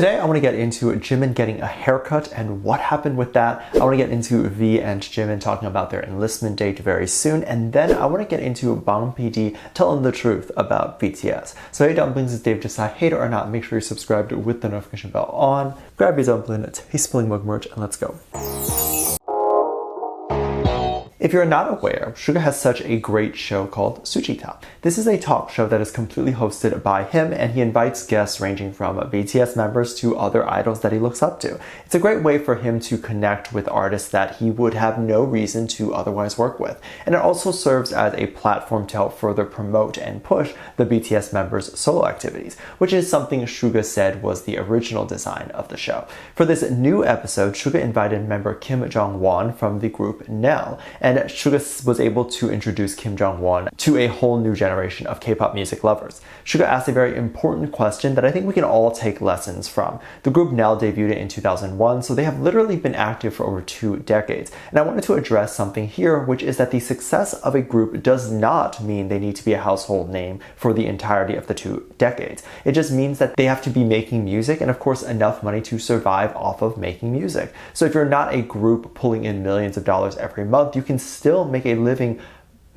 today I want to get into Jimin getting a haircut and what happened with that. I want to get into V and Jimin talking about their enlistment date very soon, and then I want to get into Bang PD telling the truth about BTS. So hey Dumplings, it's Dave. Decide hate it or not, make sure you're subscribed with the notification bell on. Grab your dumpling, taste Spilling Mug merch, and let's go. If you're not aware, Suga has such a great show called Suchita. This is a talk show that is completely hosted by him, and he invites guests ranging from BTS members to other idols that he looks up to. It's a great way for him to connect with artists that he would have no reason to otherwise work with. And it also serves as a platform to help further promote and push the BTS members' solo activities, which is something Suga said was the original design of the show. For this new episode, Suga invited member Kim Jong-won from the group Nell, and Suga was able to introduce Kim Jong-won to a whole new generation of K-pop music lovers. Suga asked a very important question that I think we can all take lessons from. The group Nell debuted in 2001, so they have literally been active for over 2 decades. And I wanted to address something here, which is that the success of a group does not mean they need to be a household name for the entirety of the 2 decades. It just means that they have to be making music and of course enough money to survive off of making music. So if you're not a group pulling in millions of dollars every month, you can still make a living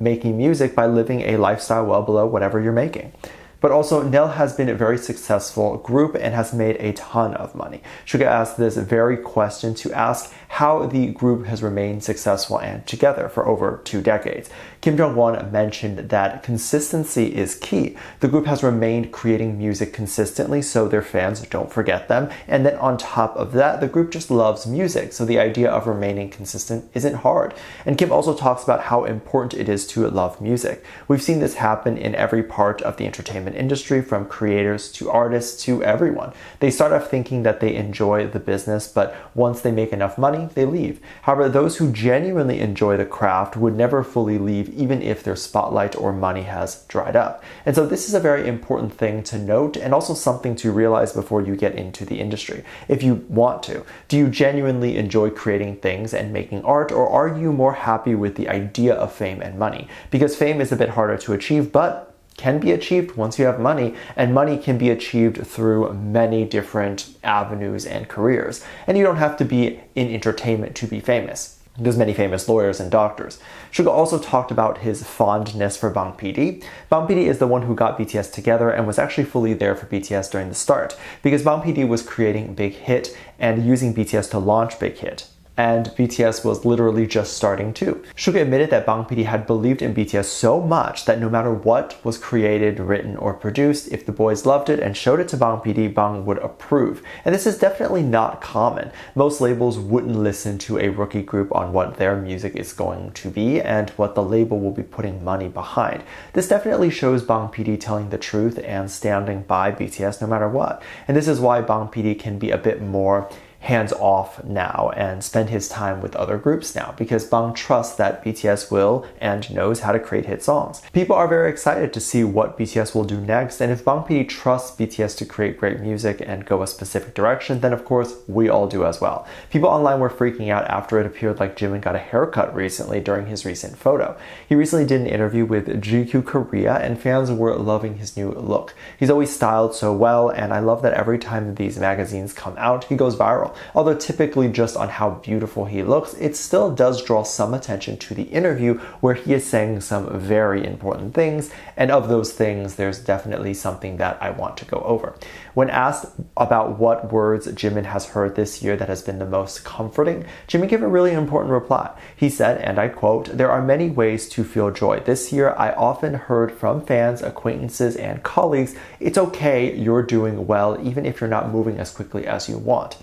making music by living a lifestyle well below whatever you're making. But also, Nell has been a very successful group and has made a ton of money. Suga asked this very question to ask how the group has remained successful and together for over 2 decades. Kim Jong-won mentioned that consistency is key. The group has remained creating music consistently so their fans don't forget them. And then on top of that, the group just loves music. So the idea of remaining consistent isn't hard. And Kim also talks about how important it is to love music. We've seen this happen in every part of the entertainment industry, from creators to artists to everyone. They start off thinking that they enjoy the business, but once they make enough money, they leave. However, those who genuinely enjoy the craft would never fully leave, even if their spotlight or money has dried up. And so this is a very important thing to note, and also something to realize before you get into the industry. If you want to, do you genuinely enjoy creating things and making art, or are you more happy with the idea of fame and money? Because fame is a bit harder to achieve, but can be achieved once you have money, and money can be achieved through many different avenues and careers. And you don't have to be in entertainment to be famous. There's many famous lawyers and doctors. Suga also talked about his fondness for Bang PD. Bang PD is the one who got BTS together and was actually fully there for BTS during the start, because Bang PD was creating Big Hit and using BTS to launch Big Hit. And BTS was literally just starting too. Suga admitted that Bang PD had believed in BTS so much that no matter what was created, written, or produced, if the boys loved it and showed it to Bang PD, Bang would approve. And this is definitely not common. Most labels wouldn't listen to a rookie group on what their music is going to be and what the label will be putting money behind. This definitely shows Bang PD telling the truth and standing by BTS no matter what. And this is why Bang PD can be a bit more hands-off now and spend his time with other groups now, because Bang trusts that BTS will and knows how to create hit songs. People are very excited to see what BTS will do next, and if Bang PD trusts BTS to create great music and go a specific direction, then of course we all do as well. People online were freaking out after it appeared like Jimin got a haircut recently during his recent photo. He recently did an interview with GQ Korea, and fans were loving his new look. He's always styled so well, and I love that every time these magazines come out, he goes viral. Although typically just on how beautiful he looks, it still does draw some attention to the interview where he is saying some very important things, and of those things, there's definitely something that I want to go over. When asked about what words Jimin has heard this year that has been the most comforting, Jimin gave a really important reply. He said, and I quote, "There are many ways to feel joy. This year, I often heard from fans, acquaintances, and colleagues, it's okay, you're doing well, even if you're not moving as quickly as you want.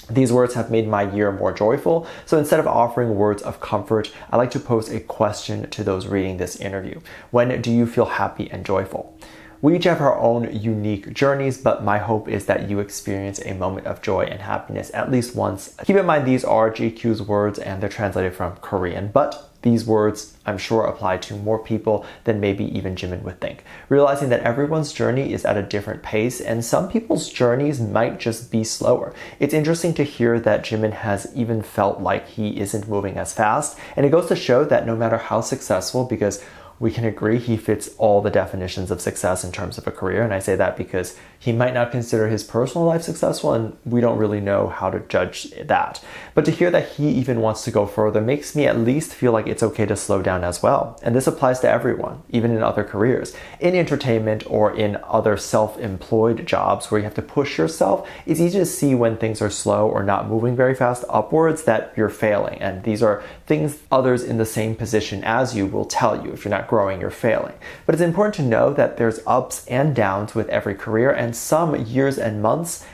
These words have made my year more joyful, so instead of offering words of comfort, I like to pose a question to those reading this interview. When do you feel happy and joyful?" We each have our own unique journeys, but my hope is that you experience a moment of joy and happiness at least once. Keep in mind these are GQ's words and they're translated from Korean, but these words, I'm sure, apply to more people than maybe even Jimin would think. Realizing that everyone's journey is at a different pace, and some people's journeys might just be slower. It's interesting to hear that Jimin has even felt like he isn't moving as fast, and it goes to show that no matter how successful, because we can agree he fits all the definitions of success in terms of a career, and I say that because He might not consider his personal life successful, and we don't really know how to judge that. But to hear that he even wants to go further makes me at least feel like it's okay to slow down as well. And this applies to everyone, even in other careers. In entertainment or in other self-employed jobs where you have to push yourself, it's easy to see when things are slow or not moving very fast upwards that you're failing. And these are things others in the same position as you will tell you. If you're not growing, you're failing. But it's important to know that there's ups and downs with every career, and some years and months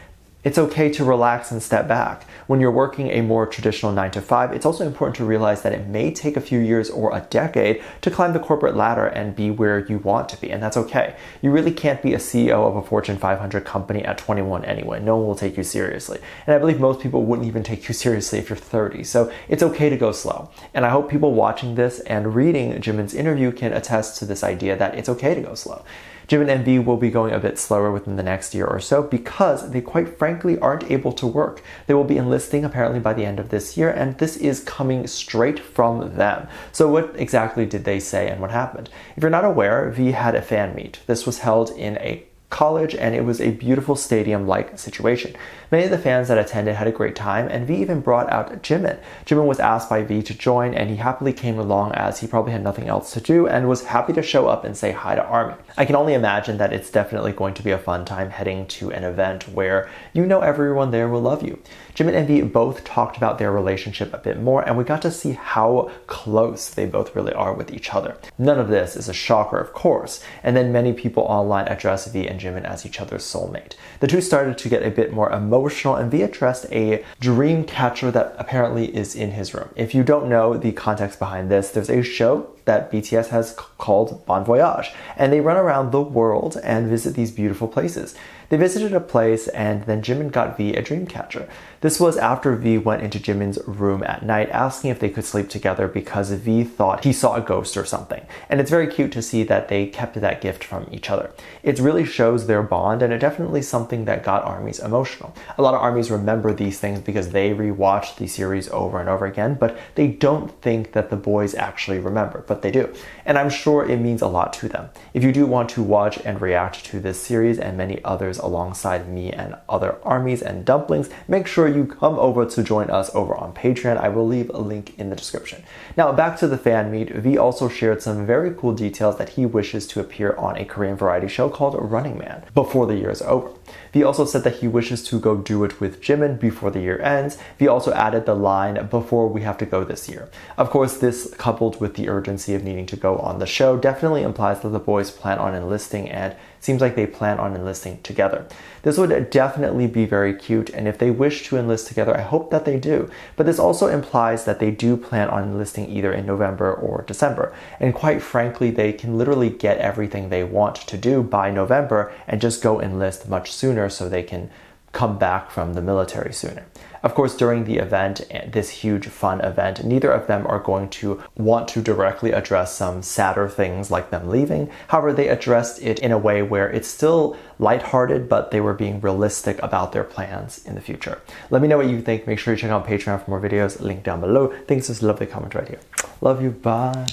it's okay to relax and step back. When you're working a more traditional 9-to-5, it's also important to realize that it may take a few years or a decade to climb the corporate ladder and be where you want to be, and that's okay. You really can't be a CEO of a Fortune 500 company at 21 anyway. No one will take you seriously. And I believe most people wouldn't even take you seriously if you're 30, so it's okay to go slow. And I hope people watching this and reading Jimin's interview can attest to this idea that it's okay to go slow. Jimin and V will be going a bit slower within the next year or so because they quite frankly aren't able to work. They will be enlisting apparently by the end of this year, and this is coming straight from them. So what exactly did they say and what happened? If you're not aware, V had a fan meet. This was held in a college, and it was a beautiful stadium-like situation. Many of the fans that attended had a great time, and V even brought out Jimin. Jimin was asked by V to join, and he happily came along as he probably had nothing else to do and was happy to show up and say hi to ARMY. I can only imagine that it's definitely going to be a fun time heading to an event where you know everyone there will love you. Jimin and V both talked about their relationship a bit more, and we got to see how close they both really are with each other. None of this is a shocker, of course, and then many people online address V and Jimin as each other's soulmate. The two started to get a bit more emotional, and V addressed a dream catcher that apparently is in his room. If you don't know the context behind this, there's a show that BTS has called Bon Voyage, and they run around the world and visit these beautiful places. They visited a place, and then Jimin got V a dream catcher. This was after V went into Jimin's room at night asking if they could sleep together because V thought he saw a ghost or something. And it's very cute to see that they kept that gift from each other. It really shows their bond, and it definitely something that got ARMYs emotional. A lot of ARMYs remember these things because they rewatch the series over and over again, but they don't think that the boys actually remember, but they do. And I'm sure it means a lot to them. If you do want to watch and react to this series and many others alongside me and other ARMYs and Dumplings, make sure you come over to join us over on Patreon. I will leave a link in the description. Now back to the fan meet, V also shared some very cool details that he wishes to appear on a Korean variety show called Running Man before the year is over. V also said that he wishes to go do it with Jimin before the year ends. V also added the line, "Before we have to go this year." Of course, this coupled with the urgency of needing to go on the show definitely implies that the boys plan on enlisting, and seems like they plan on enlisting together. This would definitely be very cute, and if they wish to enlist together, I hope that they do. But this also implies that they do plan on enlisting either in November or December. And quite frankly, they can literally get everything they want to do by November and just go enlist much sooner so they can come back from the military sooner. Of course, during the event, this huge fun event, neither of them are going to want to directly address some sadder things like them leaving. However, they addressed it in a way where it's still lighthearted, but they were being realistic about their plans in the future. Let me know what you think. Make sure you check out Patreon for more videos, link down below. Thanks, just lovely comment right here. Love you, bye.